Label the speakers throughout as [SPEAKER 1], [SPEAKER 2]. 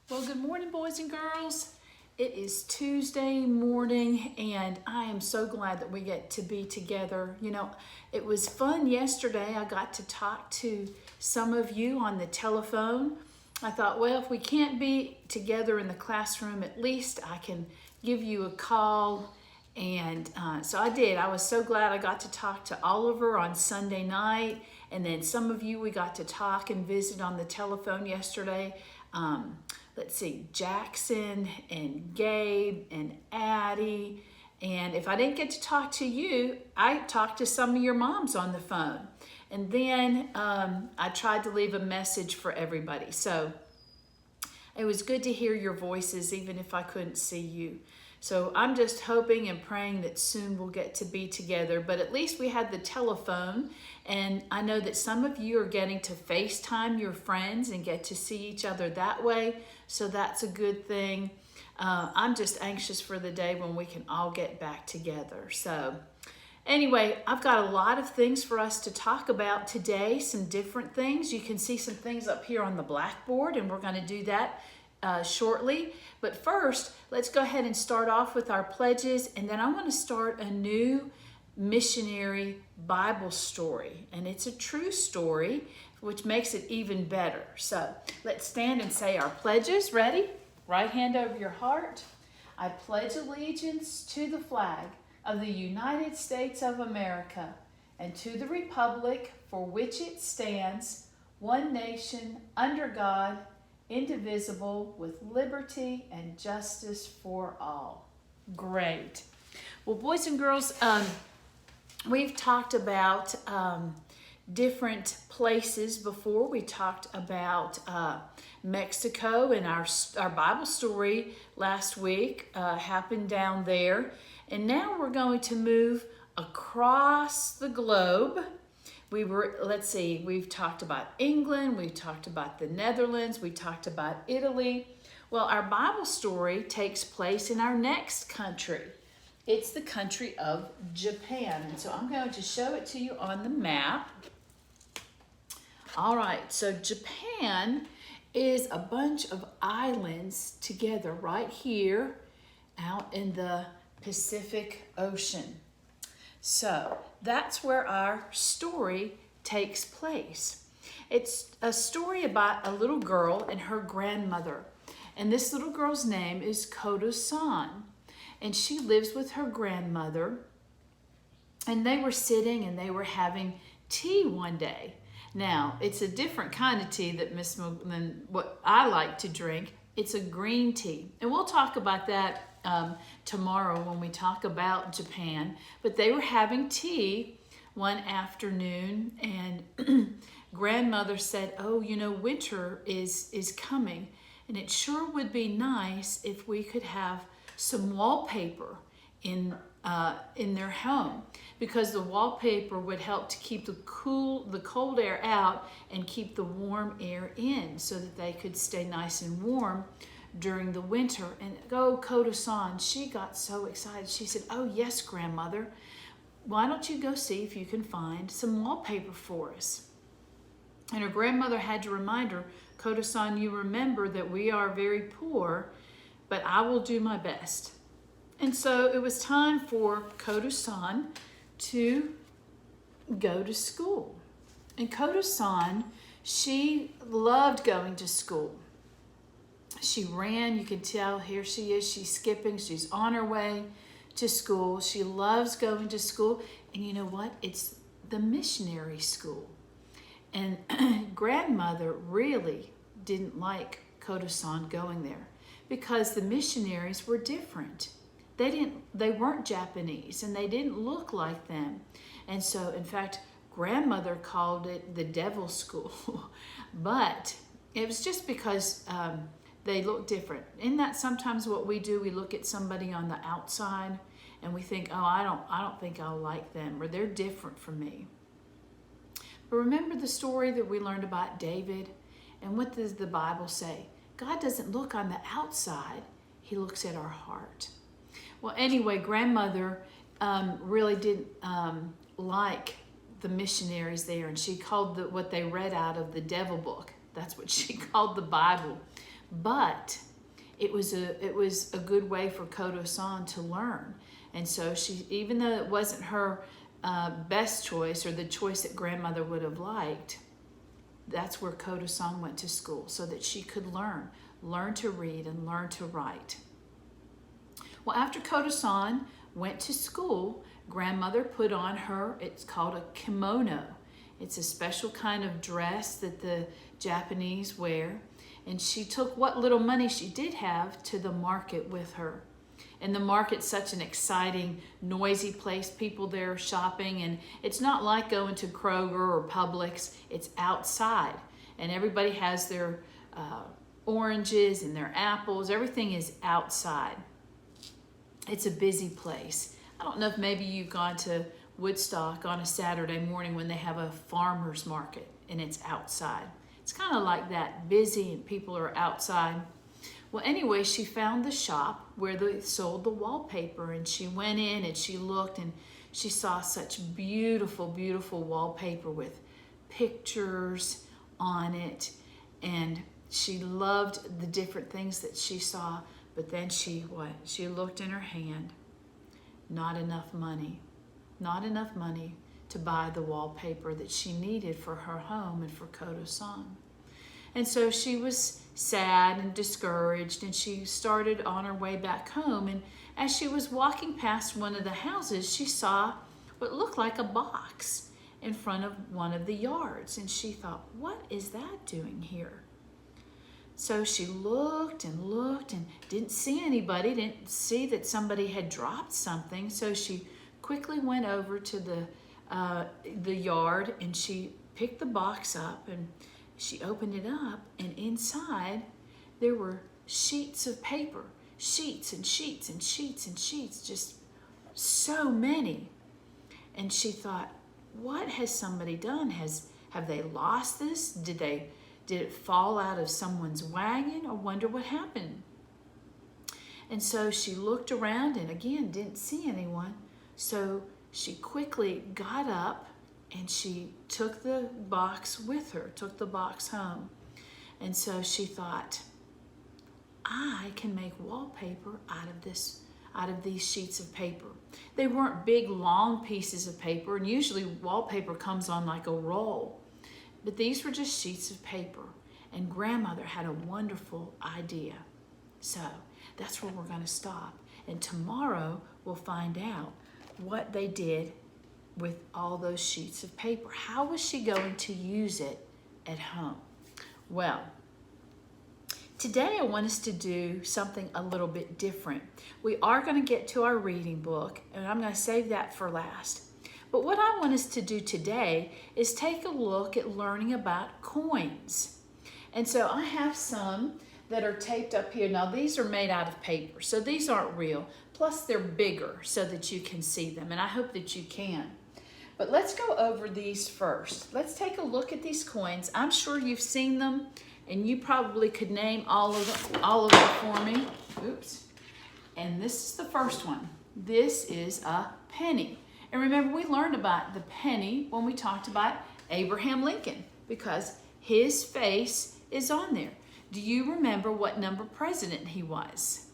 [SPEAKER 1] Well, good morning, boys and girls. It is Tuesday morning, and I am so glad that we get to be together. It was fun yesterday. I got to talk to some of you on the telephone. I thought, well, if we can't be together in the classroom, at least I can give you a call. And so I did. I was so glad I got to talk to Oliver on Sunday night. And then some of you we got to talk and visit on the telephone yesterday. Let's see, Jackson and Gabe and Addie. And if I didn't get to talk to you, I talked to some of your moms on the phone. And then I tried to leave a message for everybody. So it was good to hear your voices, even if I couldn't see you. So I'm just hoping and praying that soon we'll get to be together. But at least we had the telephone. And I know that some of you are getting to FaceTime your friends and get to see each other that way. So that's a good thing. I'm just anxious for the day when we can all get back together. So anyway, I've got a lot of things for us to talk about today, some different things. You can see some things up here on the blackboard, and we're going to do that shortly. But first, let's go ahead and start off with our pledges, and then I want to start a new missionary Bible story, and it's a true story, which makes it even better. So let's stand and say our pledges. Ready? Right hand over your heart. I pledge allegiance to the flag of the United States of America and to the republic for which it stands, one nation, under God, indivisible, with liberty and justice for all. Great. Well, boys and girls, we've talked about different places before. We talked about Mexico, and our Bible story last week happened down there. And now we're going to move across the globe. We've talked about England, we've talked about the Netherlands, we talked about Italy. Well, our Bible story takes place in our next country. It's the country of Japan. And so I'm going to show it to you on the map. All right, so Japan is a bunch of islands together right here out in the Pacific Ocean. So that's where our story takes place. It's a story about a little girl and her grandmother. And this little girl's name is Kodo-san. And she lives with her grandmother. And they were sitting and they were having tea one day. Now, it's a different kind of tea than what I like to drink. It's a green tea. And we'll talk about that tomorrow when we talk about Japan. But they were having tea one afternoon, and grandmother said, oh, winter is coming, and it sure would be nice if we could have some wallpaper in their home, because the wallpaper would help to keep the cold air out and keep the warm air in, so that they could stay nice and warm during the winter. And Kodo-san, she got so excited. She said, oh yes, grandmother, why don't you go see if you can find some wallpaper for us? And her grandmother had to remind her, Kodo-san, you remember that we are very poor, but I will do my best. And so it was time for Kodo-san to go to school. And Kodo-san, she loved going to school. She ran, you can tell, here she is, she's skipping, she's on her way to school. She loves going to school. And you know what? It's the missionary school. And grandmother really didn't like Kodo-san going there, because the missionaries were different. They weren't Japanese, and they didn't look like them. And so, in fact, grandmother called it the devil school. But it was just because they look different. Isn't that sometimes what we do? We look at somebody on the outside and we think, oh, I don't think I'll like them, or they're different from me. But remember the story that we learned about David? And what does the Bible say? God doesn't look on the outside, he looks at our heart. Well, anyway, grandmother really didn't like the missionaries there, and she called what they read out of the devil book. That's what she called the Bible. but it was a good way for Kodo-san to learn. And so she, even though it wasn't her best choice or the choice that grandmother would have liked, that's where Kodo-san went to school so that she could learn to read and learn to write. Well, after Kodo-san went to school, grandmother put on her, it's called a kimono. It's a special kind of dress that the Japanese wear. And she took what little money she did have to the market with her. And the market's such an exciting, noisy place. People there shopping, and it's not like going to Kroger or Publix. It's outside, and everybody has their oranges and their apples. Everything is outside. It's a busy place. I don't know if maybe you've gone to Woodstock on a Saturday morning when they have a farmer's market and it's outside. It's kind of like that, busy and people are outside. Well, anyway, she found the shop where they sold the wallpaper, and she went in and she looked and she saw such beautiful, beautiful wallpaper with pictures on it, and she loved the different things that she saw. But then she looked in her hand. Not enough money to buy the wallpaper that she needed for her home and for Kodo-san. And so she was sad and discouraged, and she started on her way back home. And as she was walking past one of the houses, she saw what looked like a box in front of one of the yards. And she thought, what is that doing here? So she looked and looked and didn't see anybody, didn't see that somebody had dropped something. So she quickly went over to the yard, and she picked the box up and she opened it up, and inside there were sheets of paper, sheets and sheets and sheets and sheets, just so many. And she thought, what has somebody done? Have they lost this? Did it fall out of someone's wagon? I wonder what happened. And so she looked around and again didn't see anyone. So she quickly got up and she took the box with her, took the box home. And so she thought, I can make wallpaper out of these sheets of paper. They weren't big, long pieces of paper, and usually wallpaper comes on like a roll. But these were just sheets of paper, and grandmother had a wonderful idea. So that's where we're going to stop. And tomorrow we'll find out what they did with all those sheets of paper. How was she going to use it at home? Well, today I want us to do something a little bit different. We are going to get to our reading book, and I'm going to save that for last. But what I want us to do today is take a look at learning about coins. And so I have some that are taped up here. Now these are made out of paper, so these aren't real. Plus they're bigger so that you can see them, and I hope that you can. But let's go over these first. Let's take a look at these coins. I'm sure you've seen them, and you probably could name all of them for me. Oops. And this is the first one. This is a penny. And remember, we learned about the penny when we talked about Abraham Lincoln, because his face is on there. Do you remember what number president he was?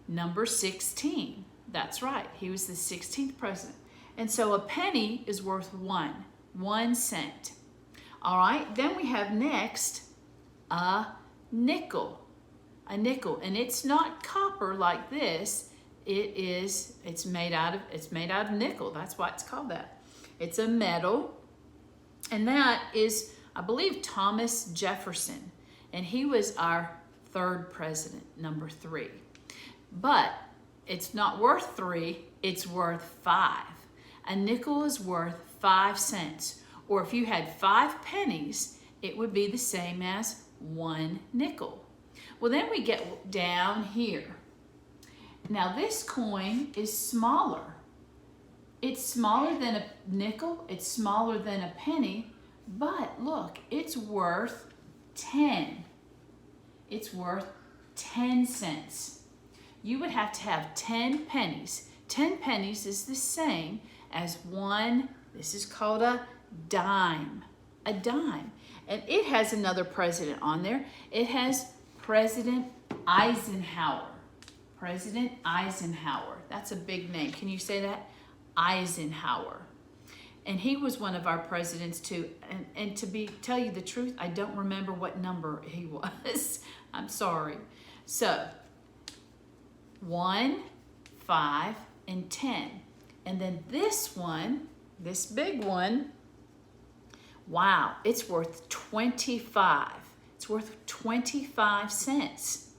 [SPEAKER 1] Number 16. That's right. He was the 16th president. And so a penny is worth 1 cent. All right, then we have next a nickel. A nickel, and it's not copper like this. It's made out of nickel. That's why it's called that. It's a metal, and that is, I believe, Thomas Jefferson, and he was our third president, number 3. But it's not worth 3, it's worth 5. A nickel is worth 5 cents, or if you had 5 pennies, it would be the same as 1 nickel. Well, then we get down here. Now this coin is smaller. It's smaller than a nickel, it's smaller than a penny, but look, it's worth 10. It's worth 10 cents. You would have to have 10 pennies. 10 pennies is the same as 1, this is called a dime. A dime. And it has another president on there. It has President Eisenhower. President Eisenhower. That's a big name. Can you say that? Eisenhower. And he was one of our presidents too. And to tell you the truth, I don't remember what number he was. I'm sorry. So 1, 5, and 10. And then this one, this big one, wow, it's worth 25. It's worth 25 cents.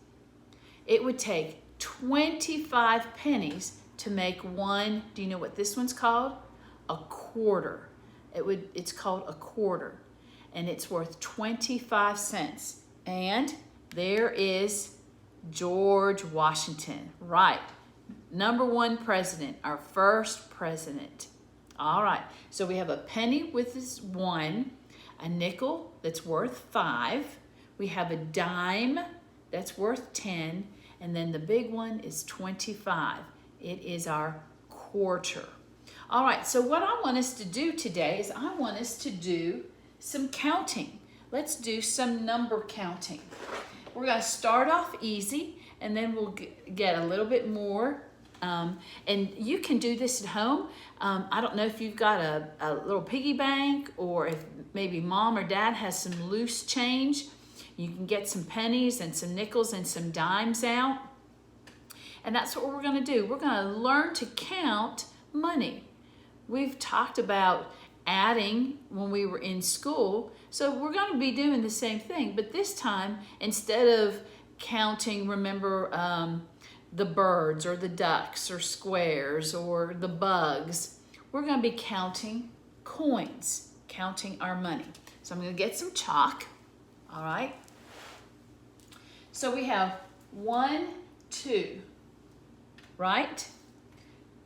[SPEAKER 1] It would take 25 pennies to make one. Do you know what this one's called? A quarter. It's called a quarter, and it's worth 25 cents. And there is George Washington, right? Number 1 president, our first president. All right, so we have a penny with this 1, a nickel that's worth 5. We have a dime that's worth 10, and then the big one is 25. It is our quarter. All right, so what I want us to do today is I want us to do some counting. Let's do some number counting. We're going to start off easy, and then we'll get a little bit more. And you can do this at home. I don't know if you've got a little piggy bank, or if maybe mom or dad has some loose change. You can get some pennies and some nickels and some dimes out. And that's what we're going to do. We're going to learn to count money. We've talked about adding when we were in school, so we're going to be doing the same thing, but this time, instead of counting, remember, the birds or the ducks or squares or the bugs, we're going to be counting coins, counting our money. So I'm going to get some chalk. All right, so we have 1, 2, right?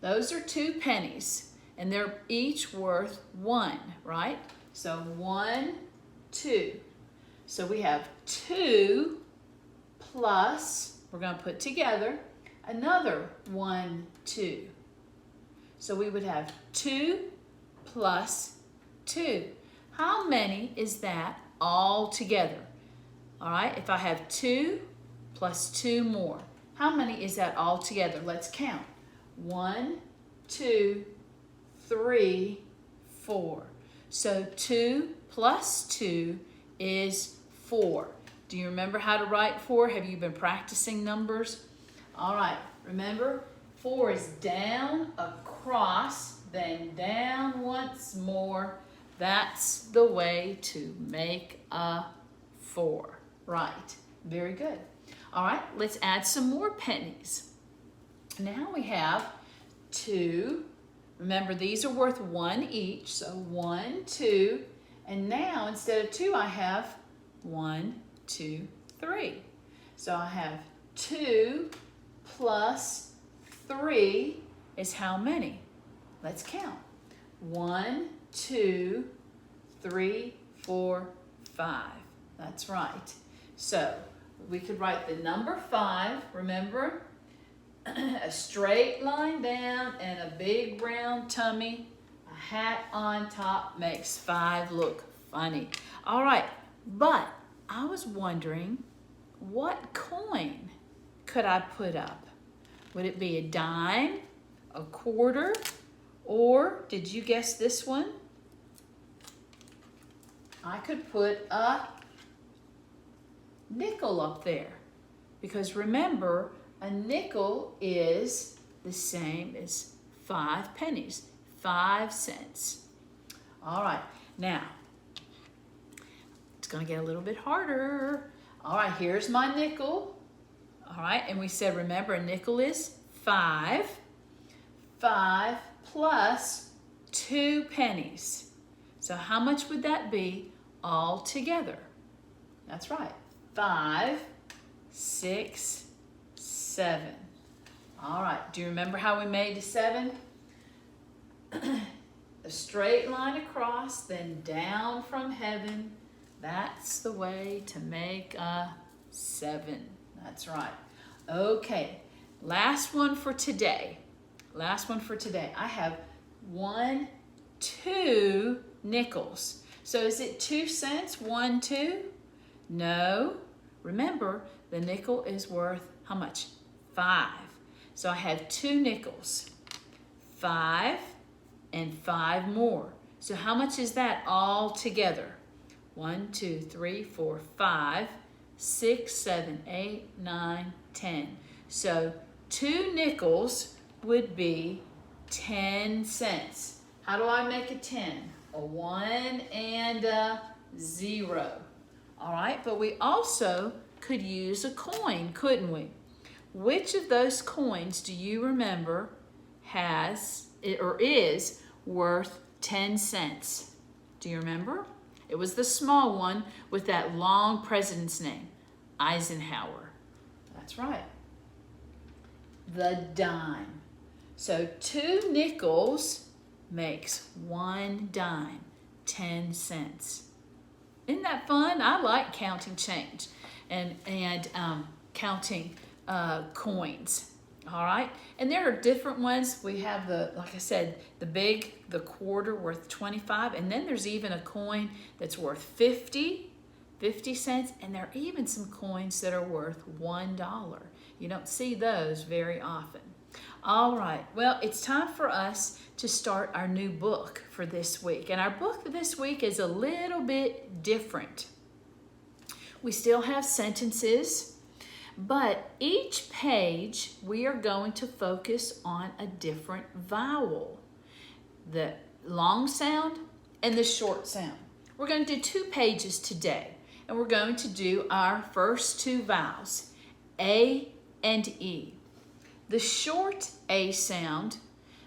[SPEAKER 1] Those are 2 pennies. And they're each worth 1, right? So 1, 2. So we have 2 plus, we're going to put together, another 1, 2. So we would have 2 plus 2. How many is that all together? All right, if I have 2 plus 2 more, how many is that all together? Let's count. 1, 2, 3, 4. So 2 plus 2 is 4. Do you remember how to write 4? Have you been practicing numbers? All right, remember, 4 is down, across, then down once more. That's the way to make a 4. Right, very good. All right, let's add some more pennies. Now we have 2. Remember, these are worth 1 each, so 1, 2, and now instead of 2, I have 1, 2, 3. So I have 2 plus 3 is how many? Let's count. 1, 2, 3, 4, 5. That's right. So we could write the number 5, remember? A straight line down and a big round tummy, a hat on top makes 5 look funny. All right, but I was wondering, what coin could I put up? Would it be a dime, a quarter, or did you guess this one? I could put a nickel up there, because remember, a nickel is the same as 5 pennies, 5 cents. All right, now, it's gonna get a little bit harder. All right, here's my nickel. All right, and we said, remember, a nickel is 5. 5 plus 2 pennies. So how much would that be all together? That's right, 5, 6, 7. All right, do you remember how we made the 7? A straight line across, then down from heaven. That's the way to make a 7. That's right. Okay, last one for today. Last one for today. I have 1, 2 nickels. So is it 2 cents? 1, 2? No. Remember, the nickel is worth how much? 5. So I have 2 nickels. 5 and 5 more. So how much is that all together? 1, 2, 3, 4, 5, 6, 7, 8, 9, 10. So 2 nickels would be 10 cents. How do I make a 10? A 1 and a 0. All right, but we also could use a coin, couldn't we? Which of those coins do you remember has or is worth 10 cents? Do you remember? It was the small one with that long president's name, Eisenhower. That's right. The dime. So 2 nickels makes 1 dime, 10 cents. Isn't that fun? I like counting change and counting coins. All right, and there are different ones. We have like I said, the quarter worth 25, and then there's even a coin that's worth 50 cents, and there are even some coins that are worth $1. You don't see those very often. All right, well, it's time for us to start our new book for this week, and our book for this week is a little bit different. We still have sentences, but each page we are going to focus on a different vowel, the long sound and the short sound. We're going to do 2 pages today, and we're going to do our first 2 vowels, A and E. The short A sound,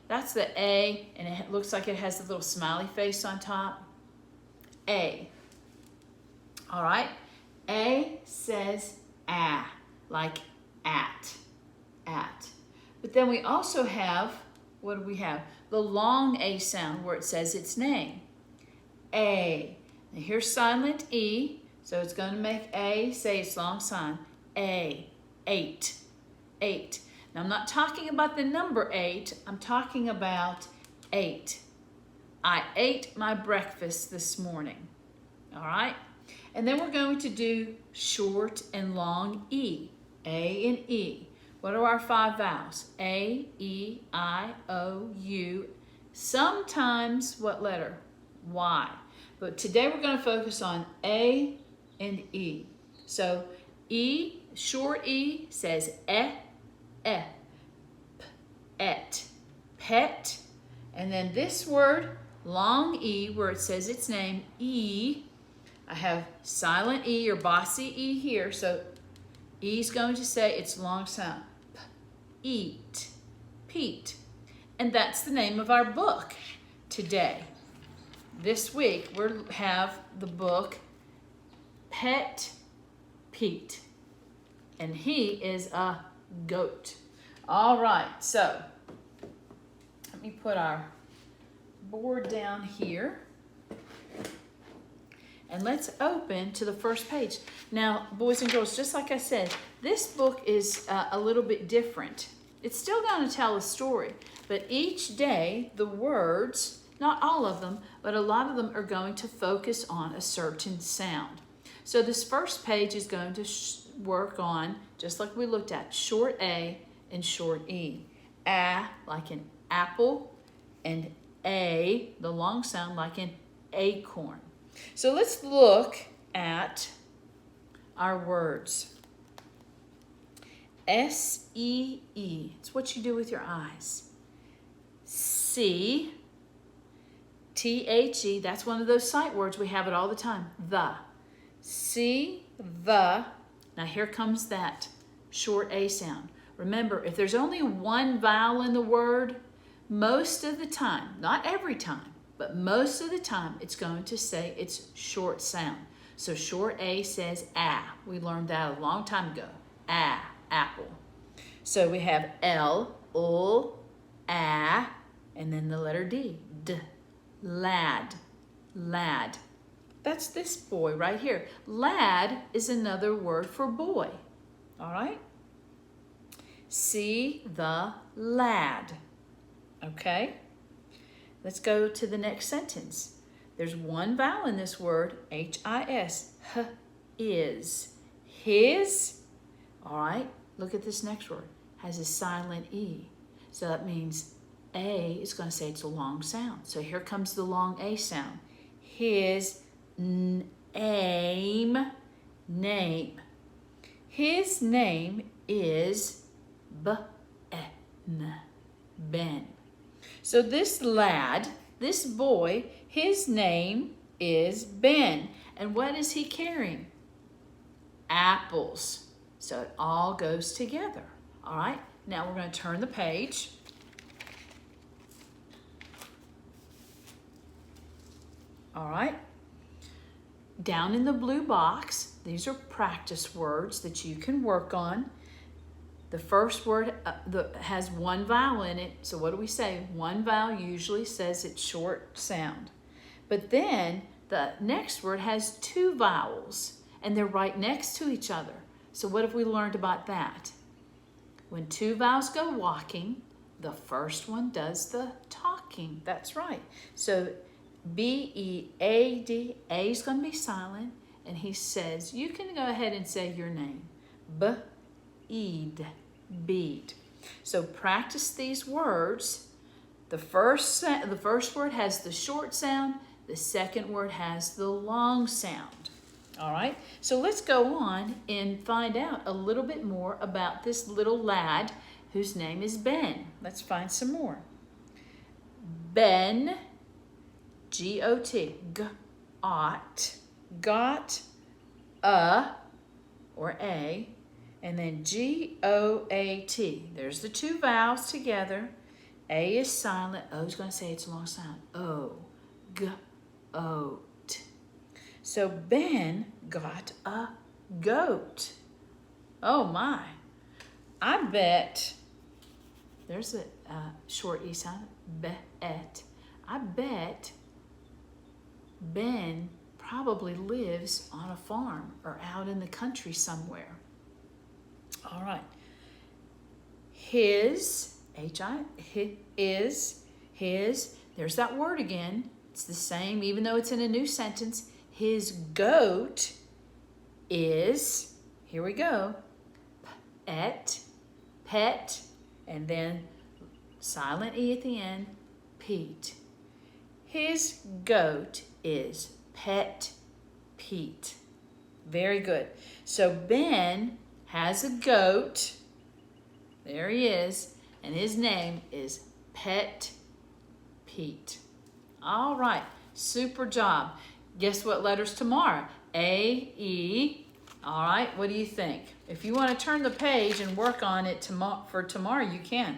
[SPEAKER 1] that's the A, and it looks like it has a little smiley face on top. A. All right, A says ah, like at. But then we also have, what do we have? The long A sound where it says its name. A. Now here's silent E, so it's going to make A say its long sound. A. 8. Now I'm not talking about the number 8, I'm talking about 8. I ate my breakfast this morning. All right? And then we're going to do short and long E. A and E. What are our 5 vowels? A, E, I, O, U. Sometimes what letter? Y. But today we're going to focus on A and E. So E, short E says p, et, pet. And then this word, long E, where it says its name, E. I have silent E or bossy E here, so E is going to say its long sound. P, eat, Pete. And that's the name of our book today. This week we have the book Pet Pete, and he is a goat. All right, so let me put our board down here. And let's open to the first page. Now, boys and girls, just like I said, this book is a little bit different. It's still going to tell a story, but each day the words, not all of them, but a lot of them are going to focus on a certain sound. So this first page is going to work on, just like we looked at, short A and short E. A, like an apple, and A, the long sound, like an acorn. So let's look at our words. S-E-E. It's what you do with your eyes. C. T-H-E. That's one of those sight words. We have it all the time. The. See, the. Now here comes that short A sound. Remember, if there's only one vowel in the word, most of the time, not every time, but most of the time, it's going to say its short sound. So short A says ah. We learned that a long time ago. Ah, apple. So we have L, ah, and then the letter D, lad, lad. That's this boy right here. Lad is another word for boy. All right? See the lad. Okay? Let's go to the next sentence. There's one vowel in this word, H-I-S, is. His, all right, look at this next word, has a silent E. So that means A is going to say it's a long sound. So here comes the long A sound. His name. His name is Ben. So this lad, this boy, his name is Ben. And what is he carrying? Apples. So it all goes together. All right, now we're going to turn the page. All right. Down in the blue box, these are practice words that you can work on. The first word has one vowel in it. So what do we say? One vowel usually says it's short sound. But then the next word has two vowels and they're right next to each other. So what have we learned about that? When two vowels go walking, the first one does the talking. That's right. So B-E-A-D, A is going to be silent, and he says, you can go ahead and say your name. B-E-D, bead. So practice these words. The first word has the short sound. The second word has the long sound. All right, so let's go on and find out a little bit more about this little lad whose name is Ben. Let's find some more. Ben, G-O-T, got a, or A, and then G-O-A-T. There's the two vowels together. A is silent. O is going to say it's a long sound. O, G-O-T. So Ben got a goat. Oh my. I bet, there's a short E sound, bet. I bet Ben probably lives on a farm or out in the country somewhere. All right. His, his, there's that word again. It's the same, even though it's in a new sentence. His goat is, here we go, pet, and then silent E at the end, Pete. His goat is Pet Pete. Very good. So Ben has a goat. There he is. And his name is Pet Pete. All right. Super job. Guess what letter's tomorrow? A, E. All right. What do you think? If you want to turn the page and work on it for tomorrow, you can.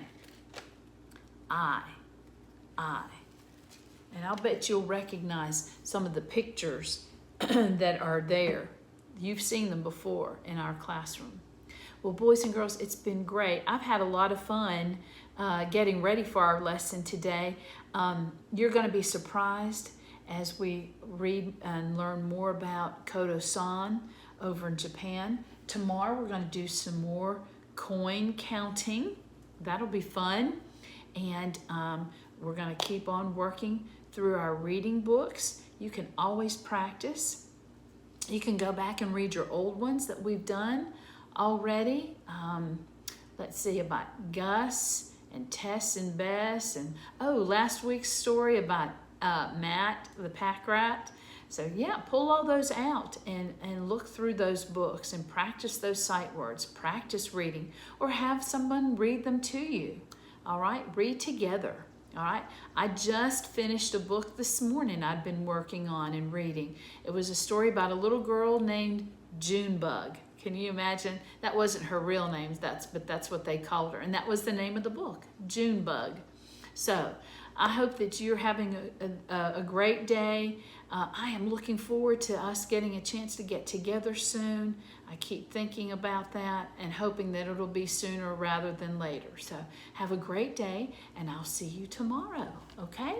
[SPEAKER 1] I. And I'll bet you'll recognize some of the pictures that are there. You've seen them before in our classroom. Well, boys and girls, it's been great. I've had a lot of fun getting ready for our lesson today. You're going to be surprised as we read and learn more about Kodo-san over in Japan. Tomorrow we're going to do some more coin counting. That'll be fun. And we're going to keep on working through our reading books. You can always practice. You can go back and read your old ones that we've done already. Let's see, about Gus and Tess and Bess, and last week's story about Matt the pack rat. So yeah, pull all those out and look through those books and practice those sight words, practice reading, or have someone read them to you. All right, read together. All right, I just finished a book this morning I'd been working on and reading. It was a story about a little girl named Junebug. Can you imagine? That wasn't her real name, but that's what they called her. And that was the name of the book, Junebug. So I hope that you're having a great day. I am looking forward to us getting a chance to get together soon. I keep thinking about that and hoping that it'll be sooner rather than later. So have a great day, and I'll see you tomorrow, okay?